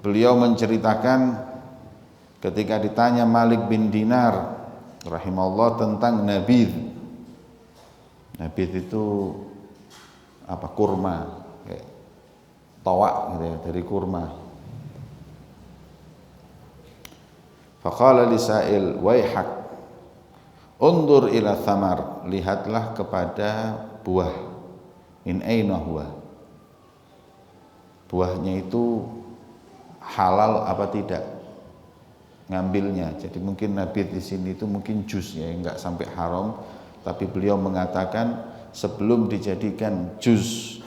beliau menceritakan ketika ditanya Malik bin Dinar rahimahullah tentang nabidh. Nabidh itu apa? Kurma, kayak tawak gitu ya, dari kurma. Faqala lisail waihak undur ila thamar, lihatlah kepada buah. Min aina huwa, buahnya itu halal apa tidak ngambilnya. Jadi mungkin nabidh di sini itu mungkin jus ya, enggak sampai haram, tapi beliau mengatakan sebelum dijadikan jus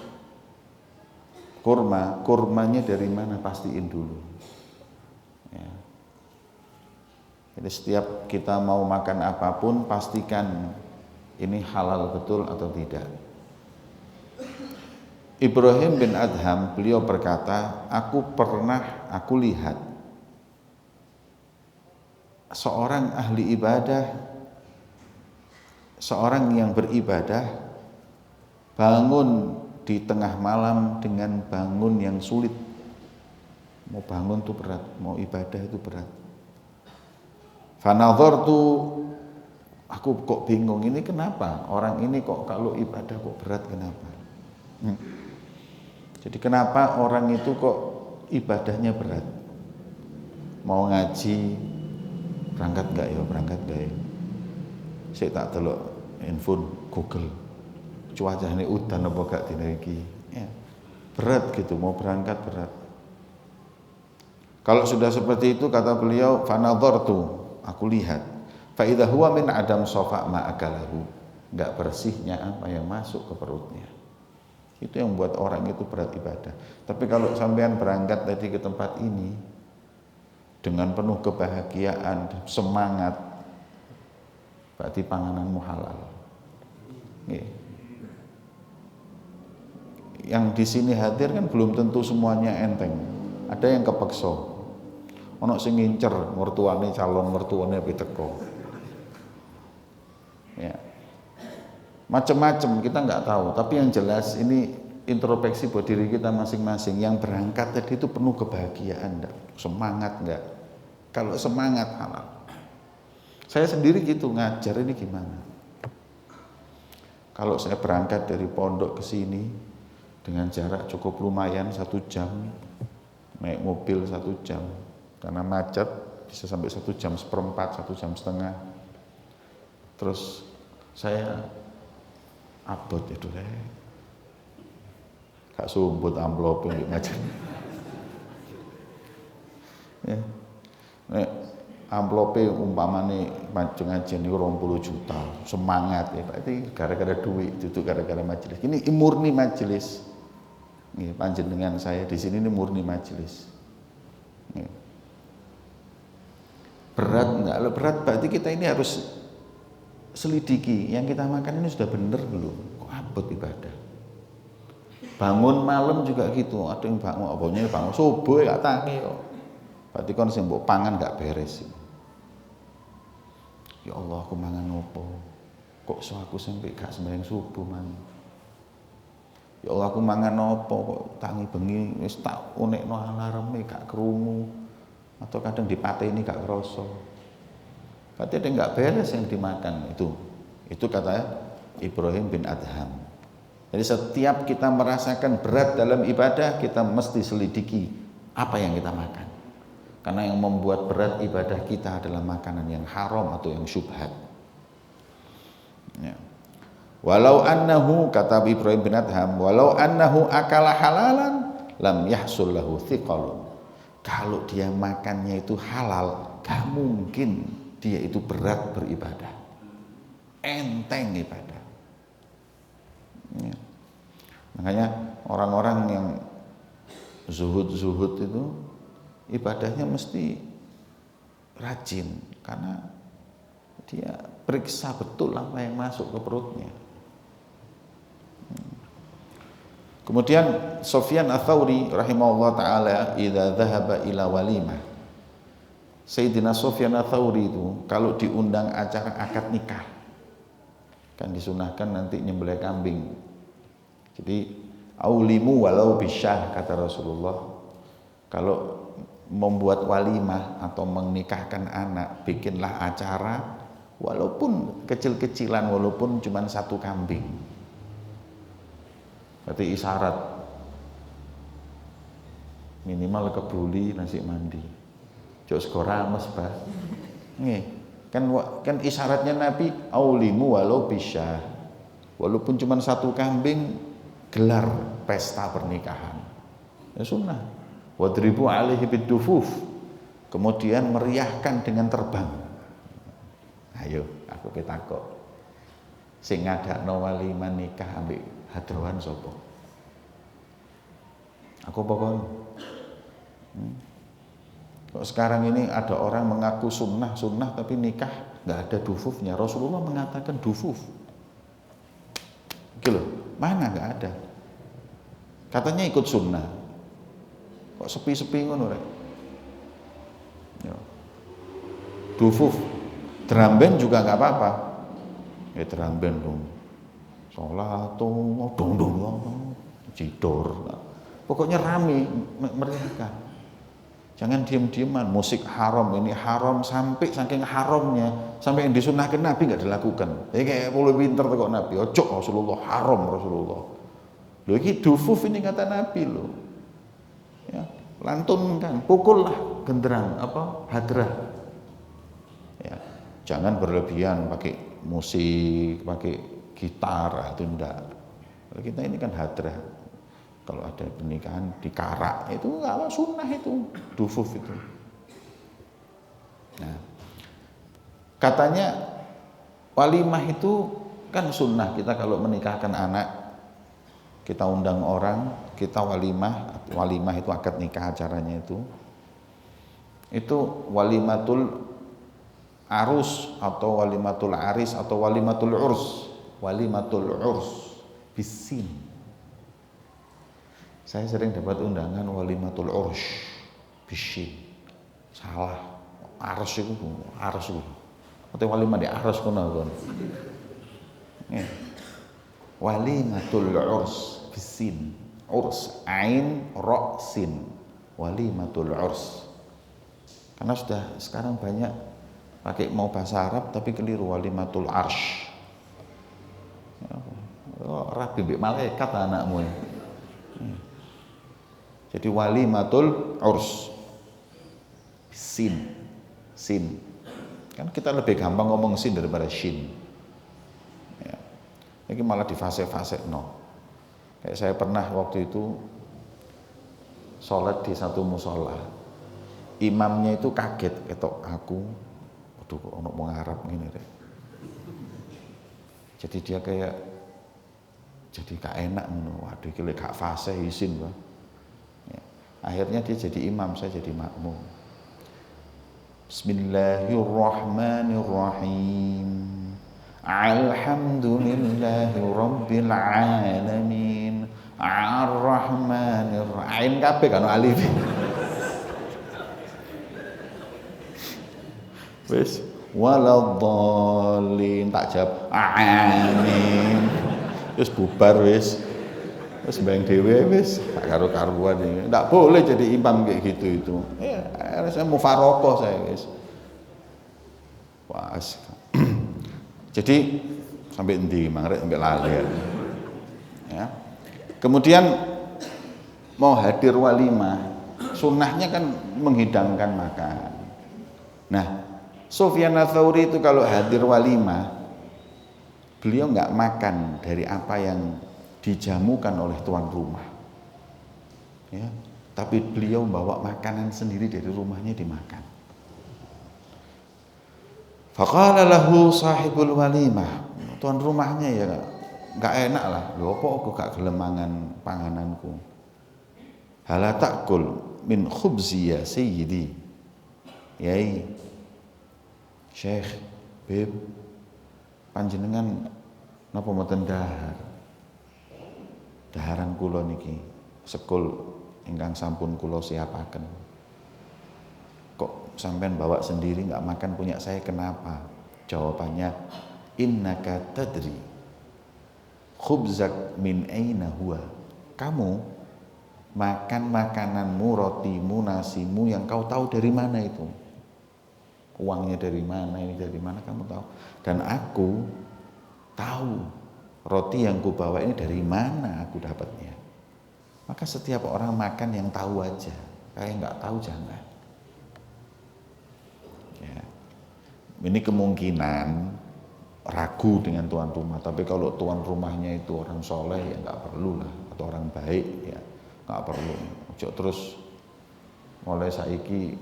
kurma, kurmanya dari mana pastiin dulu ya. Jadi setiap kita mau makan apapun pastikan ini halal betul atau tidak. Ibrahim bin Adham beliau berkata, aku lihat seorang ahli ibadah, seorang yang beribadah bangun di tengah malam dengan bangun yang sulit. Mau bangun itu berat, mau ibadah itu berat. Fanadhartu, aku kok bingung, ini kenapa orang ini kok kalau ibadah kok berat, kenapa? Jadi kenapa orang itu kok ibadahnya berat? Mau ngaji, berangkat enggak ya, berangkat enggak ya? Saya tak telok handphone Google, cuaca ini udan apa gak dina iki ya, berat gitu, mau berangkat berat. Kalau sudah seperti itu kata beliau, fanadhartu, aku lihat, fa idza huwa min adam safa ma akalahu, enggak bersihnya apa yang masuk ke perutnya. Itu yang membuat orang itu berat ibadah. Tapi kalau sampean berangkat tadi ke tempat ini dengan penuh kebahagiaan, semangat, berarti pangananmu halal. Yang di sini hadir kan belum tentu semuanya enteng. Ada yang kepeksa. Ono sing ngincer mertuane, calon mertuane piteko. Ya. Macam-macam kita nggak tahu, tapi yang jelas ini introspeksi buat diri kita masing-masing. Yang berangkat tadi itu penuh kebahagiaan, enggak? Semangat enggak? Kalau semangat halal. Saya sendiri gitu ngajar ini gimana? Kalau saya berangkat dari pondok ke sini dengan jarak cukup lumayan 1 jam, naik mobil 1 jam, karena macet bisa sampai 1 jam seperempat, 1 jam setengah. Terus saya abot itu gak sumbut amplop yang macam ya. Amplope umpamane ngajian itu 20 juta, semangat ya, berarti gara-gara duit, itu gara-gara majelis. Ini murni majelis. Nih, panjenengan saya di sini ini murni majelis. Nih. Berat enggak? Berat berarti kita ini harus selidiki, yang kita makan ini sudah benar belum? Kok abot ibadah? Bangun malam juga gitu, ada yang bangun subuh gak tangi kok. Berarti kon sing mbok pangan gak beres. Ya Allah, aku mangan opo? Kok aku sampai gak sembahyang subuh man? Ya Allah, aku mangan opo kok tangi bengi wis tak unekno alarme gak krungu, atau kadang dipateni gak krasa. Berarti ada nggak beres yang dimakan itu kata Ibrahim bin Adham. Jadi setiap kita merasakan berat dalam ibadah, kita mesti selidiki apa yang kita makan, karena yang membuat berat ibadah kita adalah makanan yang haram atau yang syubhat ya. Walau annahu, kata Ibrahim bin Adham, walau annahu akala halalan lam yahsul lahu thiqalun, kalau dia makannya itu halal, gak mungkin dia itu berat beribadah, enteng ibadah ya. Makanya orang-orang yang zuhud itu ibadahnya mesti rajin, karena dia periksa betul apa yang masuk ke perutnya. Kemudian Sufyan Ats-Tsauri rahimahullah taala idza dzahaba ila walimah, Sayyidina Sufyan Ats-Tsauri itu kalau diundang acara akad nikah, kan disunahkan nanti nyembelih kambing. Jadi aulimu walau bisyah, kata Rasulullah, kalau membuat walimah atau menikahkan anak, bikinlah acara walaupun kecil-kecilan, walaupun cuma 1 kambing. Berarti isyarat minimal kebruli nasi mandi. Jok segora mas bah. Nih, kan isyaratnya Nabi aulimu walau bisa. Walaupun cuma 1 kambing, gelar pesta pernikahan. Ya sunnah. Wadribu alaihi bidufuf, kemudian meriahkan dengan terbang. Ayo aku ketakok, sing ngadakno walimah nikah ambek hadrawan sapa? Aku pokoknya kok sekarang ini ada orang mengaku sunnah tapi nikah nggak ada dufufnya. Rasulullah mengatakan dufuf gitu loh, mana nggak ada, katanya ikut sunnah. Kok sepi-sepi ngono rek. Ya. Dufuf, drum band juga nggak apa-apa. Ya drum band dong. Sholat dong jidor. Pokoknya rame mereka. Jangan diam-diaman. Musik haram, ini haram sampai saking haramnya sampai yang disunahkan Nabi nggak dilakukan. Ya kayak puluh pinter kok Nabi. Ojo Rasulullah, haram Rasulullah. Loh ini dufuf ini kata Nabi loh. Ya, lantunkan, pukullah genderang hadrah. Ya, jangan berlebihan pakai musik, pakai gitar, itu enggak. Kalau kita ini kan hadrah. Kalau ada pernikahan di karak itu enggak sunnah itu, dufuf itu. Nah, katanya walimah itu kan sunnah, kita kalau menikahkan anak kita undang orang, kita walimah itu akad nikah acaranya itu walimatul arus atau walimatul aris atau walimatul urs bisin. Saya sering dapat undangan walimatul urs bisin, salah, arus itu atau walimah di arus kuno walimatul urs bisin, urs ain ra sin, walimatul urs. Karena sudah sekarang banyak pakai mau bahasa Arab tapi keliru, walimatul arsh. Rabi mbek malaikat anakmu. Jadi walimatul urs sin. Kan kita lebih gampang ngomong sin daripada shin. Ya. Ini malah di fase-fase no. Kayak saya pernah waktu itu sholat di satu musola, imamnya itu kaget ketok aku, waduh kok ono wong Arab ngene deh. Jadi dia kayak jadi gak enak ngono, waduh iki lek gak fase isin Pak. Ya. Akhirnya dia jadi imam, saya jadi makmum. Bismillahirrahmanirrahim. Alhamdulillahi rabbil alamin. Ar-Rahmanir Rahim. Kabeh kan alif. Wis waladhdallin tak jawab amin. Wis bubar wis. Wis mbeng dhewe wis gak karo-karuan iki. Ndak boleh jadi imam kayak gitu itu. Ya, saya mufaroqah saya wis. Wah. Jadi sampai endi mangrek sampai lali ya. Kemudian mau hadir walimah, sunnahnya kan menghidangkan makan. Nah, Sufyan Ats-Tsauri itu kalau hadir walimah, beliau nggak makan dari apa yang dijamukan oleh tuan rumah, ya. Tapi beliau bawa makanan sendiri dari rumahnya dimakan. Faqala lahu sahibul walimah, tuan rumahnya ya enggak enak lah, lho apa aku gak gelem mangan pangananku. Hala takul min khubzi ya sayyidi. Yai Syekh Bib panjenengan napa mboten dahar? Daharan kula niki sekul ingkang sampun kula siapaken. Kok sampean bawa sendiri nggak makan punya saya, kenapa? Jawabannya innaka tadri khubzak min aina huwa. Kamu makan makananmu, rotimu, nasimu yang kau tahu dari mana itu. Uangnya dari mana, ini dari mana kamu tahu. Dan aku tahu roti yang ku bawa ini dari mana aku dapatnya. Maka setiap orang makan yang tahu aja, kayak nggak tahu jangan. Ya. Ini kemungkinan ragu dengan tuan rumah, tapi kalau tuan rumahnya itu orang soleh ya nggak perlu lah, atau orang baik ya nggak perlu. Ojo terus mulai saiki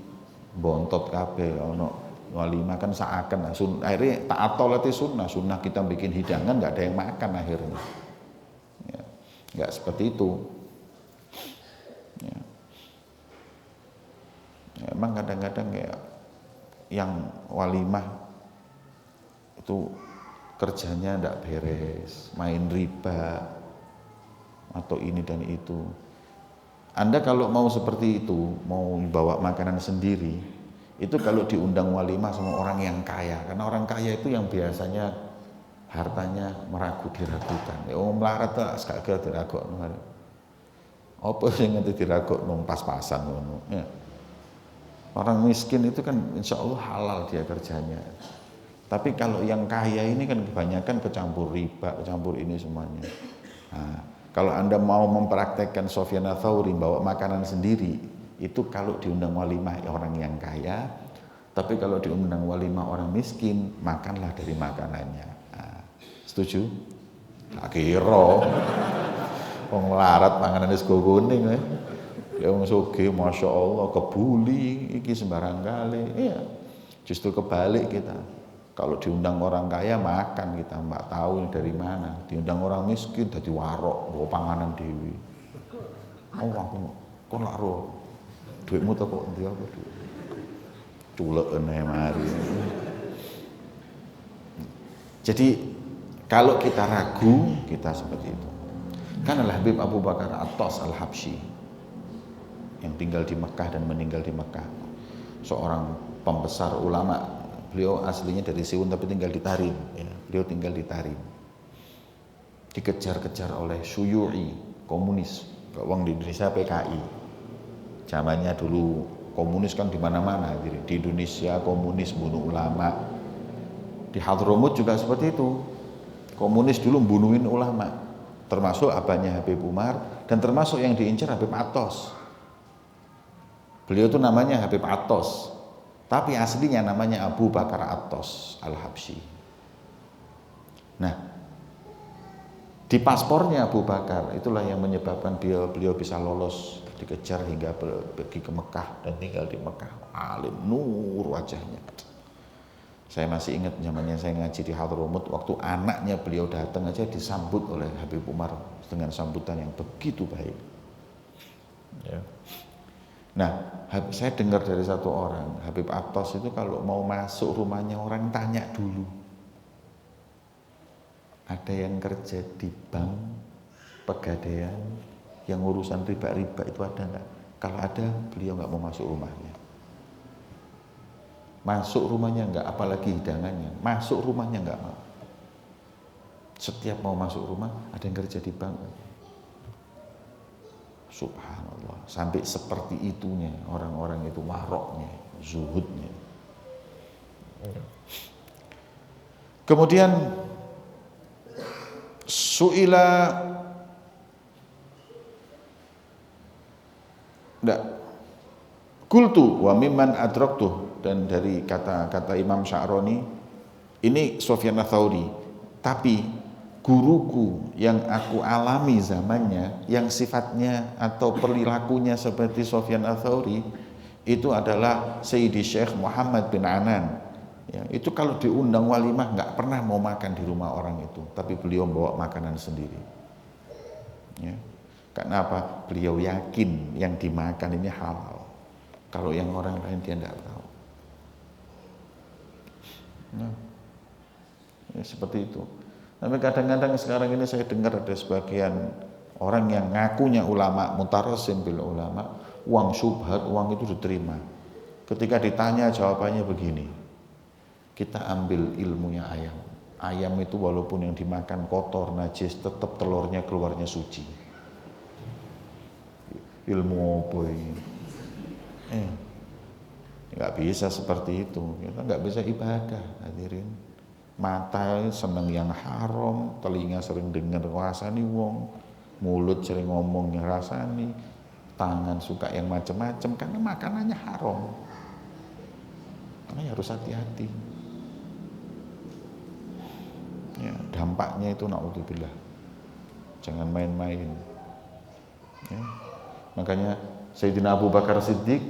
bontot kabeh ono walimah kan seakan lah, akhirnya ta'atolati sunnah kita bikin hidangan nggak ada yang makan akhirnya. Ya, nggak seperti itu. Ya. Ya, emang kadang-kadang kayak yang walimah itu kerjanya ndak beres, main riba atau ini dan itu. Anda kalau mau seperti itu, mau bawa makanan sendiri, itu kalau diundang walimah sama orang yang kaya, karena orang kaya itu yang biasanya hartanya diragukan. Ya melarat lah, sekali diragokno. Apa sing ngerti diragokno pas-pasan ngono. Ya. Orang miskin itu kan insya Allah halal dia kerjanya. Tapi kalau yang kaya ini kan kebanyakan kecampur riba, kecampur ini semuanya. Nah, kalau Anda mau mempraktekkan Sufyan Ats-Tsauri bawa makanan sendiri, itu kalau diundang walimah orang yang kaya, tapi kalau diundang walimah orang miskin, makanlah dari makanannya. Nah, setuju? Tak kira. Wong larat panganan sego kuning ya wong sugih Masya Allah kebuli iki sembarang kali. Iya. Justru kebalik kita. Kalau diundang orang kaya makan kita mbak tahu ini dari mana. Diundang orang miskin dadi warok, bawa panganan dewi. Oh aku kon lak ro. Duitmu tak kok ndi apa duit. Culeken ae mari. Jadi kalau kita ragu kita seperti itu. Kan Al-Habib Abu Bakar At-Tas Al-Habsyi yang tinggal di Mekah dan meninggal di Mekah. Seorang pembesar ulama. Beliau aslinya dari Siwun tapi tinggal di Tarim. Ya. Beliau tinggal di Tarim. Dikejar-kejar oleh Syuyu'i, komunis. Wong di Indonesia PKI. Zamannya dulu komunis kan di mana-mana. Di Indonesia komunis bunuh ulama. Di Hadramut juga seperti itu. Komunis dulu bunuhin ulama. Termasuk abahnya Habib Umar dan termasuk yang diincar Habib At-Tas. Beliau itu namanya Habib At-Tas. Tapi aslinya namanya Abu Bakar At-Tas Al-Habsyi. Nah, di paspornya Abu Bakar itulah yang menyebabkan beliau bisa lolos, dikejar hingga pergi ke Mekah dan tinggal di Mekah. Alim nur wajahnya. Saya masih ingat zamannya saya ngaji di Hadramut, waktu anaknya beliau datang aja disambut oleh Habib Umar dengan sambutan yang begitu baik. Ya. Nah, saya dengar dari satu orang, Habib At-Tas itu kalau mau masuk rumahnya orang tanya dulu. Ada yang kerja di bank, pegadaian, yang urusan riba-riba itu ada enggak? Kalau ada, beliau enggak mau masuk rumahnya. Masuk rumahnya enggak, apalagi hidangannya. Masuk rumahnya enggak mau. Setiap mau masuk rumah, ada yang kerja di bank. Subhanallah, sampai seperti itunya orang-orang itu waroknya, zuhudnya. Kemudian su'ila kultu wa mimman adraktuh, dan dari kata Imam Sya'roni ini Sufyan Ats-Tsauri, tapi guruku yang aku alami zamannya yang sifatnya atau perilakunya seperti Sufyan Ats-Tsauri itu adalah Sayyidi Syekh Muhammad bin Anan. Ya, itu kalau diundang walimah nggak pernah mau makan di rumah orang itu, tapi beliau bawa makanan sendiri. Ya. Karena apa? Beliau yakin yang dimakan ini halal. Kalau yang orang lain dia nggak tahu. Nah, ya, seperti itu. Tapi kadang-kadang sekarang ini saya dengar ada sebagian orang yang ngakunya ulama, mutarasim bil ulama, uang syubhat, uang itu diterima. Ketika ditanya jawabannya begini, kita ambil ilmunya ayam. Ayam itu walaupun yang dimakan kotor, najis, tetap telurnya keluarnya suci. Ilmu apa ini? Nggak bisa seperti itu. Kita nggak bisa ibadah, hadirin. Mata seneng yang haram, telinga sering dengar rasani wong, mulut sering ngomong yang rasani, tangan suka yang macam-macam karena makanannya haram. Makanya harus hati-hati. Ya, dampaknya itu naudzubillah. Jangan main-main. Ya. Makanya Sayyidina Abu Bakar Siddiq,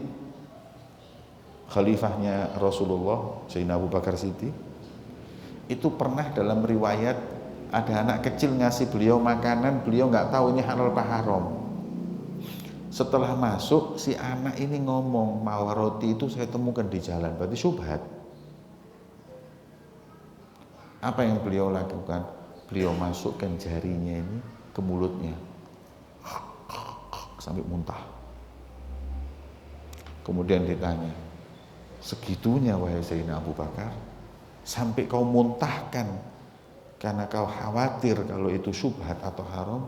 khalifahnya Rasulullah, Sayyidina Abu Bakar Siddiq, itu pernah dalam riwayat ada anak kecil ngasih beliau makanan, beliau nggak tahu ini halal apa haram. Setelah masuk, si anak ini ngomong, mawa roti itu saya temukan di jalan, berarti syubhat. Apa yang beliau lakukan? Beliau masukkan jarinya ini ke mulutnya sampai muntah. Kemudian ditanya, segitunya wahai Sayyidina Abu Bakar, sampai kau muntahkan karena kau khawatir kalau itu syubhat atau haram?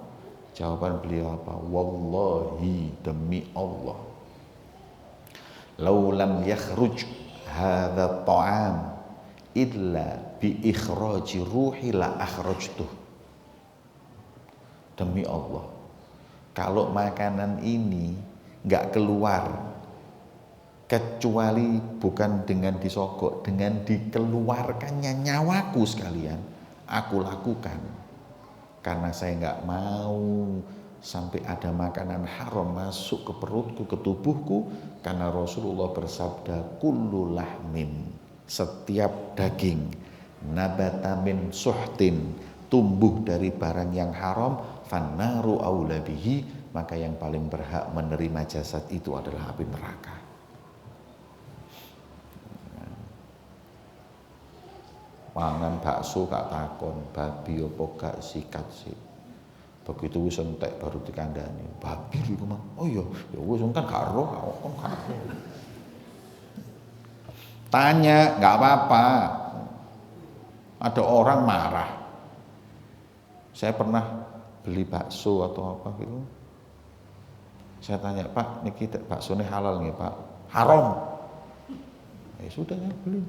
Jawaban beliau apa? Wallahi, demi Allah, lau lam yakhruj hadza ta'am illa bi ikhraji ruhi la akhrajtuh. Demi Allah, kalau makanan ini nggak keluar kecuali bukan dengan disogok, dengan dikeluarkannya nyawaku sekalian, aku lakukan. Karena saya nggak mau sampai ada makanan haram masuk ke perutku, ke tubuhku. Karena Rasulullah bersabda, kullu lahmin, setiap daging, nabata min suhtin, tumbuh dari barang yang haram, fannaru aula bihi, maka yang paling berhak menerima jasad itu adalah api neraka. Mangan bakso gak takon, babi apa gak sikat sih. Begitu wis entek baru dikandani, babi iku mah. Oh iya, ya wis kan gak roh, kan gak roh. Tanya, gak apa-apa. Ada orang marah. Saya pernah beli bakso atau apa gitu. Saya tanya, Pak, niki bakso ini halal nggih, Pak? Haram. Ya sudah saya beli.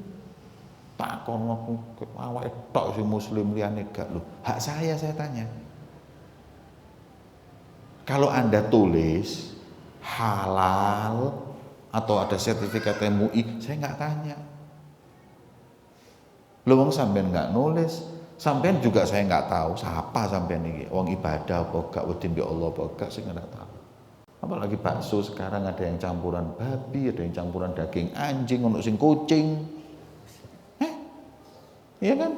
Takon aku awake tok sing muslim liyane gak lho. Hak saya tanya. Kalau Anda tulis halal atau ada sertifikat MUI, saya nggak tanya. Lho wong sampean nggak nulis, sampean juga saya nggak tahu siapa sampean iki. Wong ibadah apa gak wedi mbek Allah apa gak sing nggak tahu. Apalagi bakso sekarang ada yang campuran babi, ada yang campuran daging anjing, ono sing kucing. Iya kan?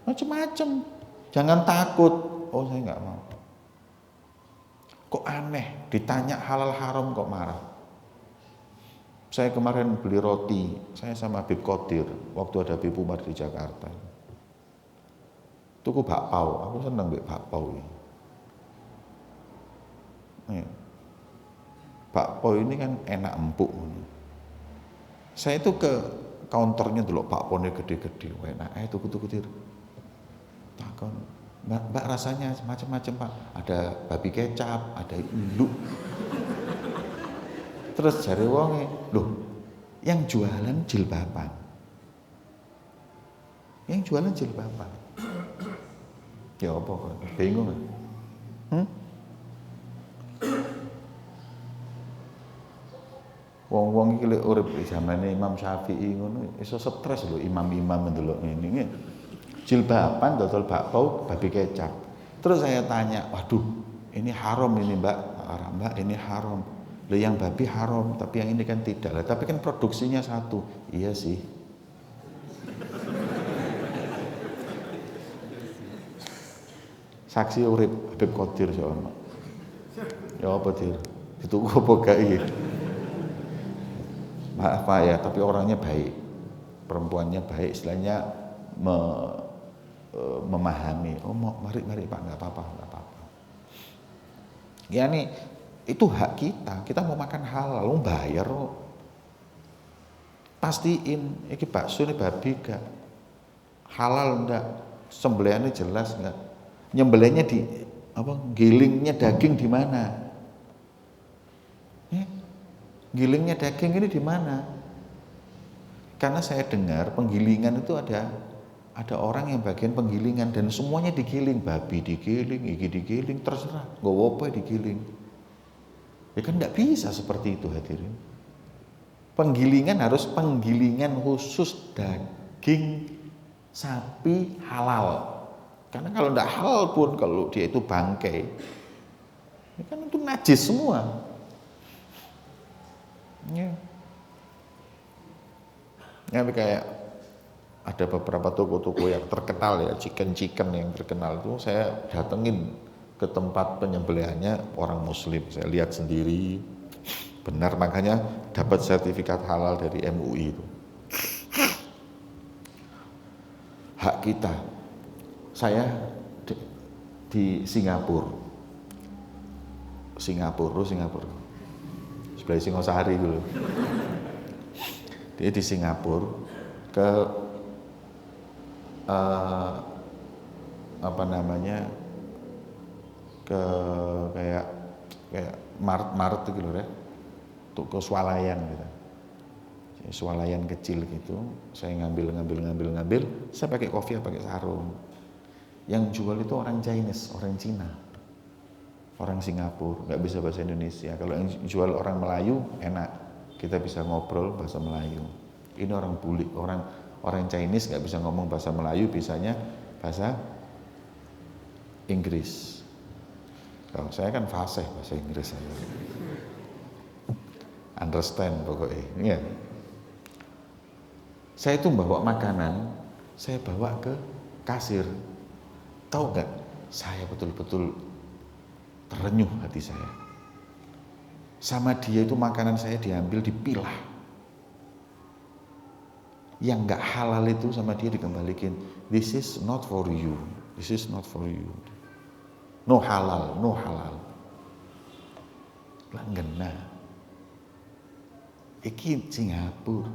Macem-macem. Jangan takut. Oh saya nggak mau. Kok aneh? Ditanya halal haram kok marah. Saya kemarin beli roti. Saya sama Habib Qadir. Waktu ada Habib Umar di Jakarta. Tuku bakpao. Aku seneng mbek bakpao ini. Bakpao ini kan enak empuk. Saya itu ke counternya dulu bakpone gede-gede, enak tuku-tuku dir. Takon, mbak rasanya macam-macam Pak. Ada babi kecap, ada ilu. Terus jare wonge, loh, yang jualan jilbaban. Yang jualan jilbaban. Ya apa kok? Bingung. Wong-wong iki lek urip di zamane Imam Syafi'i ngono iso stres lho imam-imam ndelok ngene. Jilbaban dodol bakpao babi kecap. Terus saya tanya, "Waduh, ini haram ini, Mbak." "Haram, Mbak, ini haram." "Loh yang babi haram, tapi yang ini kan tidak." "Lah, tapi kan produksinya satu." "Iya sih." Saksi urip Habib Qadir sono. Ya apa dir? Dituku apa gak iki? Apa ya, tapi orangnya baik, perempuannya baik, istilahnya memahami. Oh mari Pak, nggak apa-apa. Ya nih itu hak kita mau makan halal, lo bayar kok. Pastiin, ini bakso ini babi gak, halal enggak, sembelihannya jelas enggak, nyembelihnya di apa, gilingnya daging di mana? Gilingnya daging ini di mana? Karena saya dengar penggilingan itu ada orang yang bagian penggilingan dan semuanya digiling, babi digiling, iki digiling, terserah, nggak apa digiling. Ya kan nggak bisa seperti itu hadirin. Penggilingan harus penggilingan khusus daging sapi halal. Karena kalau nggak halal pun, kalau dia itu bangkai, ya kan itu najis semua. Ya. Ya, kayak ada beberapa toko-toko yang terkenal ya, chicken yang terkenal itu saya datengin ke tempat penyembelihannya orang muslim, saya lihat sendiri benar, makanya dapat sertifikat halal dari MUI itu. Hak kita. Saya di Singapura sebelah Singosari dulu. Dia di Singapura ke ke kayak Maret gitu loh ya, untuk ke swalayan gitu, swalayan kecil gitu. Saya ngambil, saya pakai kopiah, pakai sarung. Yang jual itu orang Chinese, orang Cina, orang Singapura, nggak bisa bahasa Indonesia. Kalau yang jual orang Melayu enak, kita bisa ngobrol bahasa Melayu. Ini orang bule, orang Chinese nggak bisa ngomong bahasa Melayu, bisanya bahasa Inggris. Kalau saya kan fasih bahasa Inggris saya. Understand pokoknya. Ya. Saya itu bawa makanan, saya bawa ke kasir. Tahu nggak? Saya betul-betul terenyuh hati saya. Sama dia itu makanan saya diambil, dipilah. Yang nggak halal itu sama dia dikembalikan. This is not for you. This is not for you. No halal, no halal. Langgena. Iki Singapura.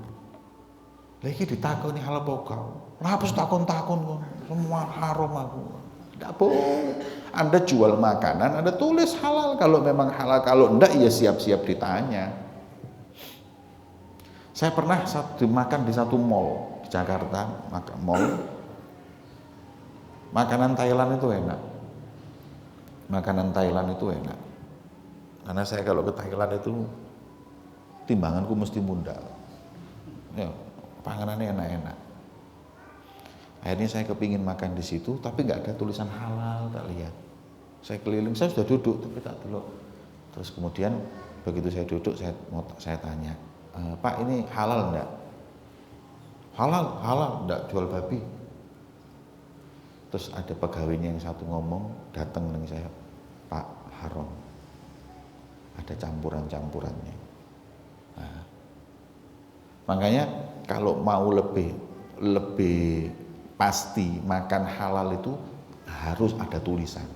Lagi ditakoni halal apa kau? Lah apa takon-takon kok? Semua haram aku. Tidak boleh. Anda jual makanan, Anda tulis halal. Kalau memang halal, kalau enggak ya siap-siap ditanya. Saya pernah makan di satu mall di Jakarta, mall. Makanan Thailand itu enak. Karena saya kalau ke Thailand itu timbanganku mesti mundal. Ya, panganannya enak-enak. Akhirnya saya kepingin makan di situ, tapi nggak ada tulisan halal, tak lihat. Saya keliling, saya sudah duduk, tapi tak dulu. Terus kemudian begitu saya duduk, saya tanya, Pak ini halal enggak? Halal, enggak jual babi. Terus ada pegawainya yang satu ngomong, datang dengan saya, Pak haram. Ada campurannya. Nah, makanya kalau mau lebih pasti makan halal itu harus ada tulisan.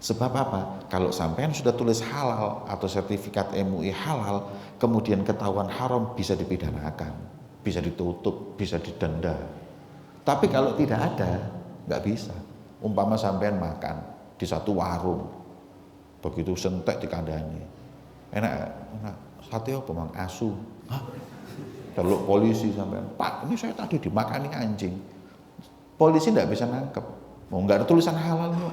Sebab apa? Kalau sampean sudah tulis halal atau sertifikat MUI halal, kemudian ketahuan haram, bisa dipidanakan, bisa ditutup, bisa didenda. Tapi kalau tidak ada, nggak bisa. Umpama sampean makan di satu warung, begitu sentek dikandani, enak, sate apa mang asu? Hah? Teluk polisi sampean, Pak ini saya tadi dimakani anjing. Polisi tidak bisa nangkep, nggak ada tulisan halal loh.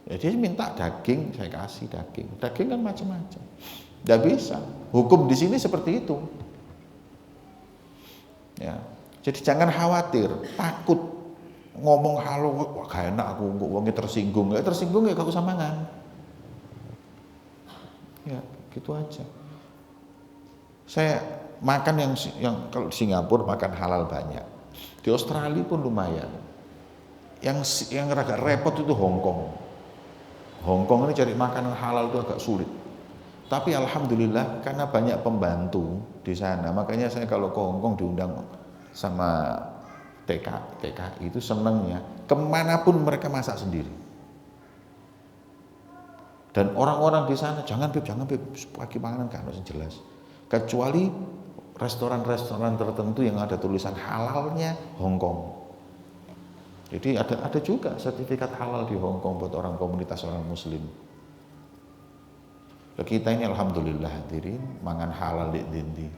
Ya, dia minta daging, saya kasih daging. Daging kan macam-macam, nggak bisa. Hukum di sini seperti itu. Ya, jadi jangan khawatir, takut ngomong halal, wah gak enak aku, wongnya tersinggung, ya gak usah mangan. Ya, gitu aja. Saya makan yang kalau di Singapura makan halal banyak. Di Australia pun lumayan. Yang agak repot itu Hong Kong. Hong Kong ini cari makanan halal itu agak sulit. Tapi alhamdulillah karena banyak pembantu di sana, makanya saya kalau ke Hong Kong diundang sama TKI itu senangnya kemanapun mereka masak sendiri. Dan orang-orang di sana jangan beb, pagi makanan kan harus jelas. Kecuali restoran-restoran tertentu yang ada tulisan halalnya Hong Kong. Jadi ada juga sertifikat halal di Hong Kong buat orang komunitas orang Muslim. Kita ini alhamdulillah hadirin mangan halal dik dindi.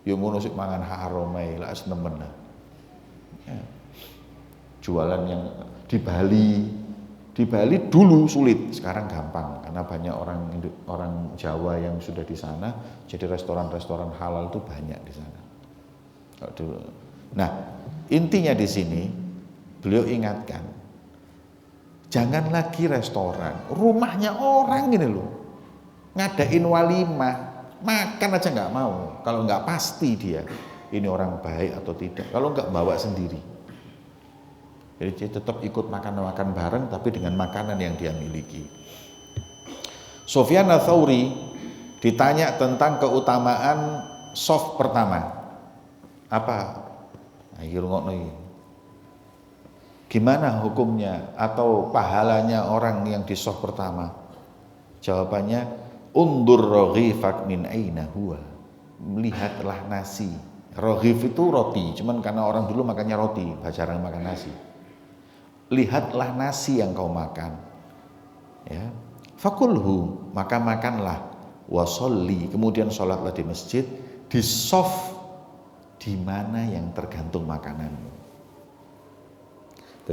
Yo ngono sik mangan haram ae lak senemen. Ya. Jualan yang di Bali. Di Bali dulu sulit, sekarang gampang karena banyak orang Jawa yang sudah di sana, jadi restoran-restoran halal itu banyak di sana. Nah, intinya di sini beliau ingatkan, jangan lagi restoran, rumahnya orang ini loh, ngadain walimah, makan aja nggak mau, kalau nggak pasti dia ini orang baik atau tidak, kalau nggak bawa sendiri. Jadi dia tetap ikut makan-makan bareng tapi dengan makanan yang dia miliki. Sufyan Ats-Tsauri ditanya tentang keutamaan shaf pertama. Apa? Ayo ngono iki. Gimana hukumnya atau pahalanya orang yang di shaf pertama? Jawabannya undur raghifak min aina huwa. Melihatlah nasi. Raghif itu roti, cuman karena orang dulu makannya roti, jarang makan nasi. Lihatlah nasi yang kau makan, ya, fakulhu, maka makanlah, wasolli, kemudian sholatlah di masjid, di shaf di mana yang tergantung makananmu.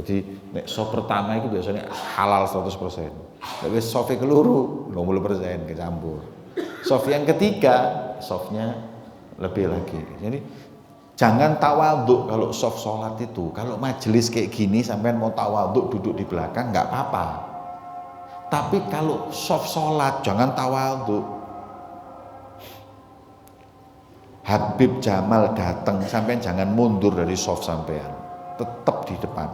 Jadi shaf pertama itu biasanya halal 100%, tapi shaf keluru 20% kecampur. Shaf yang ketiga, shafnya lebih lagi. Jadi jangan tawaduk kalau shaf sholat itu. Kalau majelis kayak gini sampean mau tawaduk duduk di belakang nggak apa-apa. Tapi kalau shaf sholat jangan tawaduk. Habib Jamal datang, sampean jangan mundur dari shaf sampean. Tetap di depan.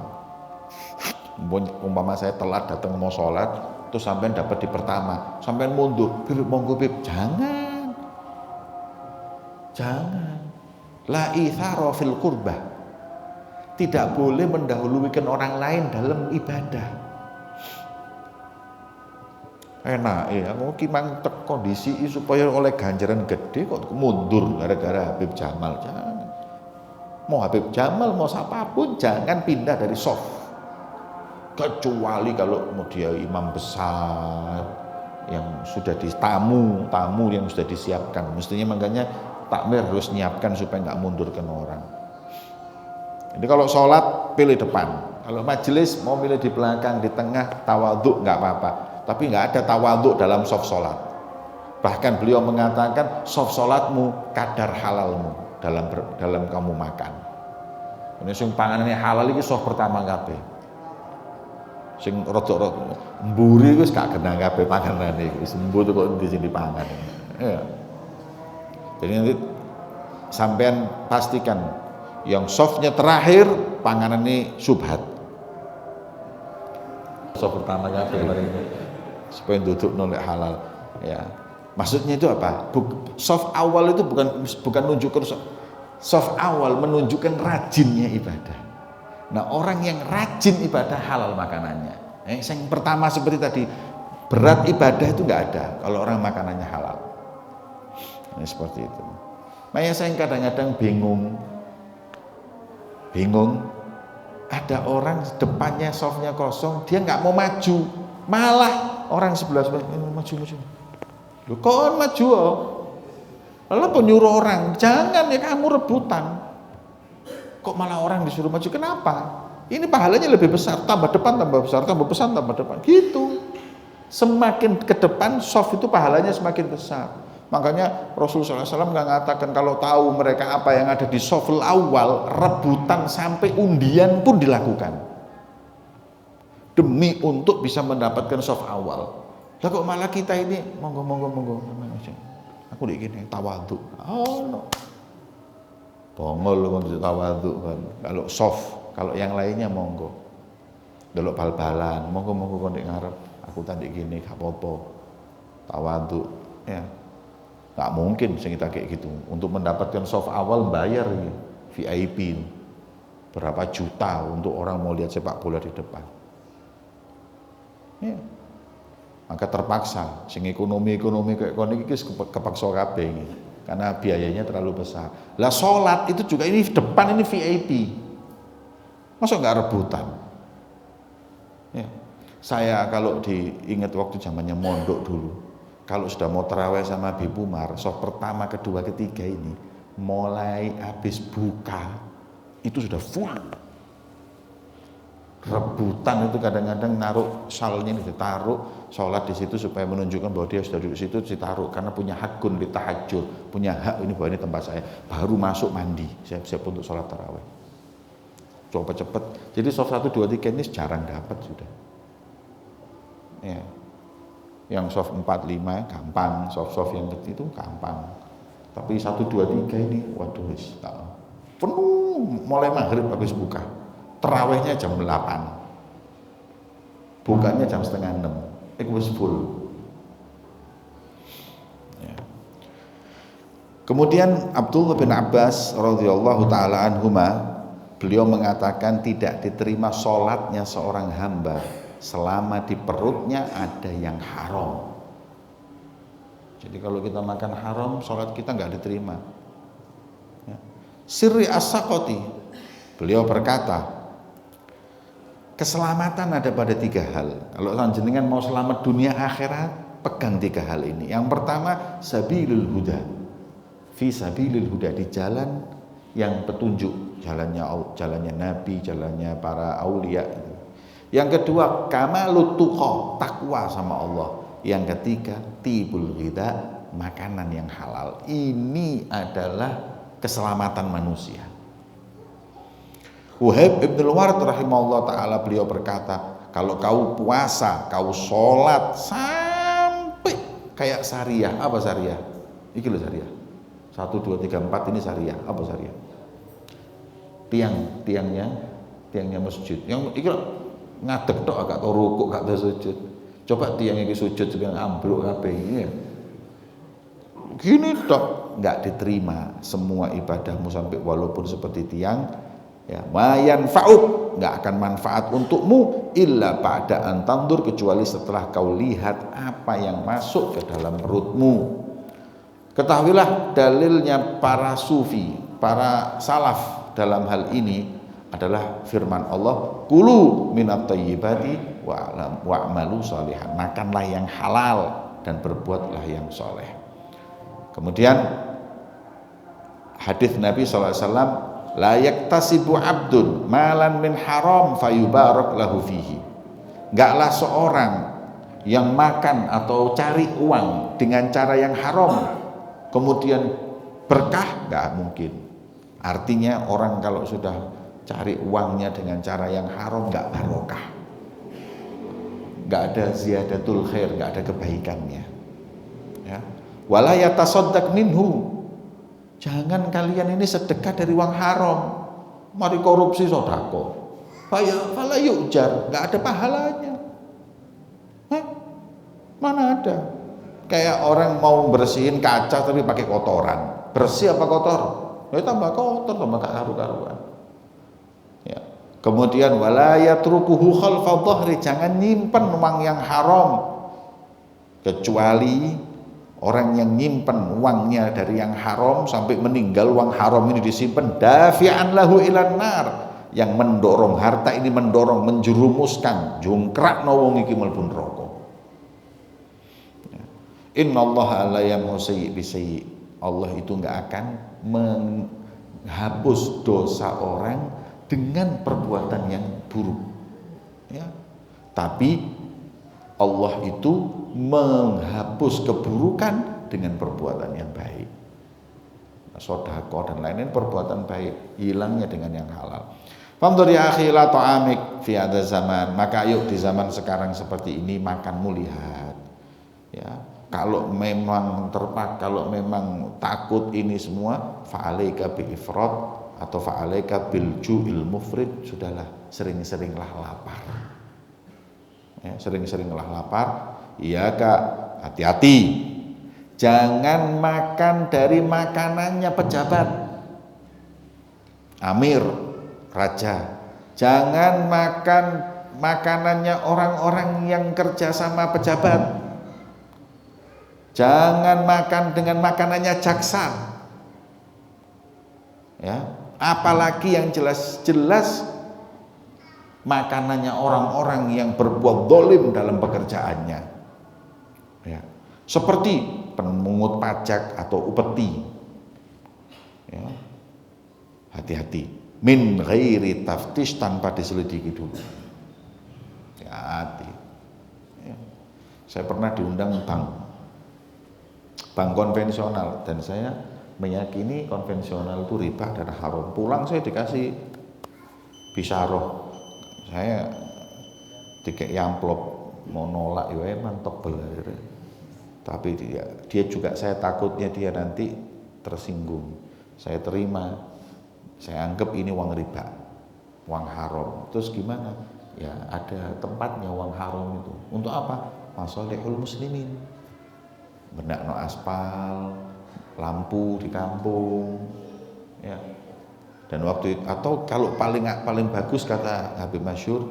Umpama saya telat datang mau sholat, terus sampean dapat di pertama, sampean mundur, monggo Bib, jangan. Jangan. La itsara fil qurbah. Tidak boleh mendahulukan orang lain dalam ibadah. Enak ya, aku kimang kondisi supaya oleh ganjaran gede kok mundur gara-gara Habib Jamal. Jangan. Mau Habib Jamal mau siapapun jangan pindah dari shaf. Kecuali kalau mau dia imam besar yang sudah tamu yang sudah disiapkan. Mestinya makanya takmir harus nyiapkan supaya nggak mundurkan orang. Jadi kalau sholat pilih depan, kalau majelis mau pilih di belakang, di tengah, tawaduk nggak apa-apa. Tapi nggak ada tawaduk dalam shaf sholat. Bahkan beliau mengatakan shaf sholatmu kadar halalmu dalam kamu makan. Ini sing panganane halal iki shaf pertama kabeh. Sing rodok-rodok mburi wis gak kena kabeh panganane iki. Wis mburi kok di sini pangan. Ya. Jadi nanti sampean pastikan yang softnya terakhir panganan ini subhat. Soft pertama kabeh supaya duduk nolak halal. Ya, maksudnya itu apa? Soft awal itu bukan menunjukkan soft awal menunjukkan rajinnya ibadah. Nah orang yang rajin ibadah halal makanannya. Yang pertama seperti tadi berat ibadah itu nggak ada kalau orang makanannya halal. Ini seperti itu. Makanya saya kadang-kadang bingung. Ada orang depannya softnya kosong, dia nggak mau maju, malah orang sebelah maju. Loh, kok maju? Lalu penyuruh orang, jangan ya kamu rebutan. Kok malah orang disuruh maju? Kenapa? Ini pahalanya lebih besar, tambah depan tambah besar, tambah besar tambah depan, gitu. Semakin ke depan soft itu pahalanya semakin besar. Makanya Rasulullah SAW mengatakan kalau tahu mereka apa yang ada di shaful awal, rebutan sampai undian pun dilakukan demi untuk bisa mendapatkan shaf awal. Lah kok malah kita ini monggo aku dikini tawadhu. Oh no. Bongol kok tawadhu kan. Kalau shaf, kalau yang lainnya monggo. Delok bal-balan, monggo kon ndek ngarep. Aku tadi gini gak apa-apa. Tawadhu ya. Nggak mungkin kita kayak gitu. Untuk mendapatkan shaf awal bayar ya, VIP berapa juta untuk orang mau lihat sepak bola di depan. Ya. Maka terpaksa sing ekonomi kayak kono iki kepaksa kabeh iki. Karena biayanya terlalu besar. Lah salat itu juga ini depan ini VIP. Masa nggak rebutan? Ya. Saya kalau diingat waktu zamannya mondok dulu, kalau sudah mau taraweh sama Habib Umar, soft pertama, kedua, ketiga ini mulai habis buka itu sudah full. Rebutan itu kadang-kadang naruh salnya ini ditaruh, sholat di situ supaya menunjukkan bahwa dia sudah duduk situ, ditaruh karena punya hakun di tahajud, punya hak ini bahwa ini tempat saya. Baru masuk mandi, siap-siap untuk sholat taraweh. Coba cepet. Jadi soft 1, 2, 3 ini jarang dapat sudah. Ya. Yang soft 4, 5 gampang, soft yang itu gampang. Tapi 1, 2, 3 ini waduh penuh mulai maghrib habis buka. Terawihnya jam 8. Bukanya jam setengah 6. Itu wis full. Ya. Kemudian Abdullah bin Abbas radhiyallahu taala anhuma, beliau mengatakan tidak diterima sholatnya seorang hamba selama di perutnya ada yang haram. Jadi kalau kita makan haram, sholat kita nggak diterima. Ya. Sirri as-Saqati, beliau berkata, keselamatan ada pada 3 hal. Kalau jenengan mau selamat dunia akhirat, pegang 3 hal ini. Yang pertama, sabilul huda. Fi sabilil huda, di jalan yang petunjuk, jalannya Nabi, jalannya para aulia. Yang kedua, kamalut tuqa, takwa sama Allah. Yang ketiga, tibul ghidha, makanan yang halal. Ini adalah keselamatan manusia. Wahab Ibn al-Ward rahimahullah ta'ala, beliau berkata, kalau kau puasa, kau sholat sampai kayak syariah. Apa syariah? Iki loh syariah. 1, 2, 3, 4 ini syariah. Apa syariah? Tiangnya masjid. Yang iki ngadeg tok agak tau rukuk, gak tau sujud. Coba tiang iki sujud juga ambruk kabeh ini. Gini tok nggak diterima semua ibadahmu sampai walaupun seperti tiang. Ya, mayan fa'uk, nggak akan manfaat untukmu illa ba'da an tandur, kecuali setelah kau lihat apa yang masuk ke dalam perutmu. Ketahuilah dalilnya para sufi, para salaf dalam hal ini adalah firman Allah, kulu minat thayyibati wa'malu shalihan, makanlah yang halal dan berbuatlah yang soleh. Kemudian hadis Nabi SAW, la yaktasibu abdun malan min haram fayubarak lahu fihi. Enggaklah seorang yang makan atau cari uang dengan cara yang haram kemudian berkah, enggak mungkin. Artinya orang kalau sudah cari uangnya dengan cara yang haram enggak barokah, enggak ada ziyadatul khair, enggak ada kebaikannya. Ya. Wala yatasaddaq minhu, jangan kalian ini sedekah dari uang haram. Mari korupsi sodako, fala yujar, nggak ada pahalanya. Mana ada? Kayak orang mau bersihin kaca tapi pakai kotoran, bersih apa kotor? Ya tambah kotor, tambah gak karu-karuan. Ya. Kemudian wala yatrukuhu khalfa dhahri, jangan nyimpen uang yang haram, kecuali orang yang nyimpen uangnya dari yang haram sampai meninggal, uang haram ini disimpan, dafi'an lahu ilan nar, yang mendorong harta ini, mendorong, menjerumuskan, jungkrak wong iki mlebu neraka. Innallaha la yamhu sayyi' bisayyi', Allah itu enggak akan menghapus dosa orang dengan perbuatan yang buruk. Ya. Tapi Allah itu menghapus keburukan dengan perbuatan yang baik. Sedekah dan lain-lain perbuatan baik, hilangnya dengan yang halal. Famdur ya akhi la ta'amik fi hadza zaman, maka yuk di zaman sekarang seperti ini makanmu lihat. Ya, kalau memang kalau memang takut ini semua, fa'alaika bi ifrat atau fa'alaika bil ju'il mufrid, sudahlah sering-seringlah lapar. Ya, sering-seringlah lapar. Iya Kak, hati-hati, jangan makan dari makanannya pejabat, amir, raja. Jangan makan makanannya orang-orang yang kerja sama pejabat. Jangan makan dengan makanannya jaksa. Ya, apalagi yang jelas-jelas makanannya orang-orang yang berbuat zalim dalam pekerjaannya. Ya. Seperti pemungut pajak atau upeti. Ya. Hati-hati. Min ghairi taftish, tanpa diselidiki dulu. Hati. Ya. Saya pernah diundang bank konvensional, dan saya meyakini konvensional itu riba dan haram. Pulang saya dikasih bisaroh, saya dikasih amplop, mau nolak ya emang tebel. Tapi dia juga, saya takutnya dia nanti tersinggung. Saya terima, saya anggap ini uang riba, uang haram. Terus gimana? Ya ada tempatnya uang haram itu. Untuk apa? Masalihul muslimin. Bendakno aspal, lampu di kampung, ya. Dan waktu itu, atau kalau paling bagus kata Habib Masyur,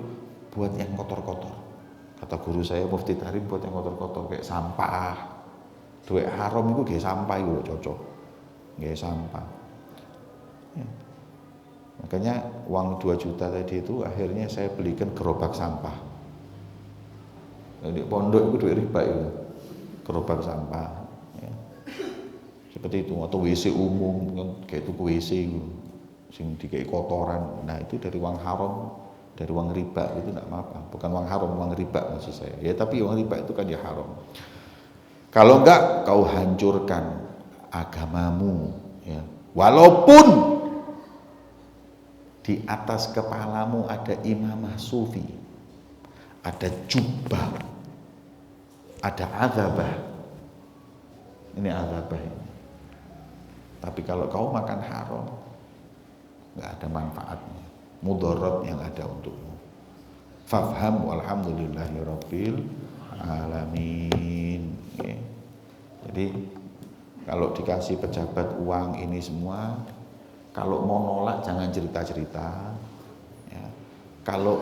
buat yang kotor-kotor. Kata guru saya Mufti Tarim, buat yang kotor-kotor kayak sampah. Duit haram itu kayak sampah itu cocok. Kayak sampah. Ya. Makanya uang 2 juta tadi itu akhirnya saya belikan gerobak sampah. Di pondok itu duit riba itu. Gerobak sampah. Ya. Seperti itu, atau WC umum kayak itu WC itu. Sing dikai kotoran. Nah, itu dari uang haram. Dari uang riba itu tidak apa-apa, bukan uang haram, uang riba maksud saya. Ya tapi uang riba itu kan ya haram. Kalau enggak, kau hancurkan agamamu, ya. Walaupun di atas kepalamu ada imamah sufi, ada jubah, ada azabah. Ini azabah ini. Tapi kalau kau makan haram, enggak ada manfaatnya, mudarat yang ada untukmu. Fafham walhamdulillahirabbil alamin. Ya. Jadi kalau dikasih pejabat uang ini semua, kalau mau nolak jangan cerita-cerita. Ya. Kalau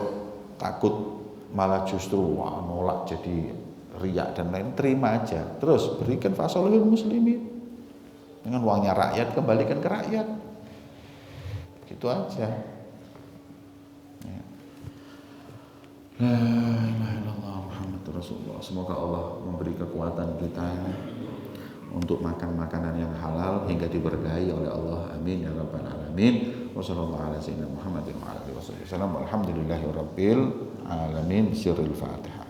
takut malah justru nolak jadi riak dan lain, terima aja. Terus berikan fasolihul muslimin. Dengan uangnya rakyat, kembalikan ke rakyat. Gitu aja. Ya. La ilaha illallah Muhammadur Rasulullah. Semoga Allah memberi kekuatan kita untuk makan makanan yang halal hingga diberkahi oleh Allah. Amin ya rabbal alamin. Wassallallahu ala sayyidina Muhammadin wa ala alihi wasallam. Alhamdulillahirabbil alamin. Sirrul Fatihah.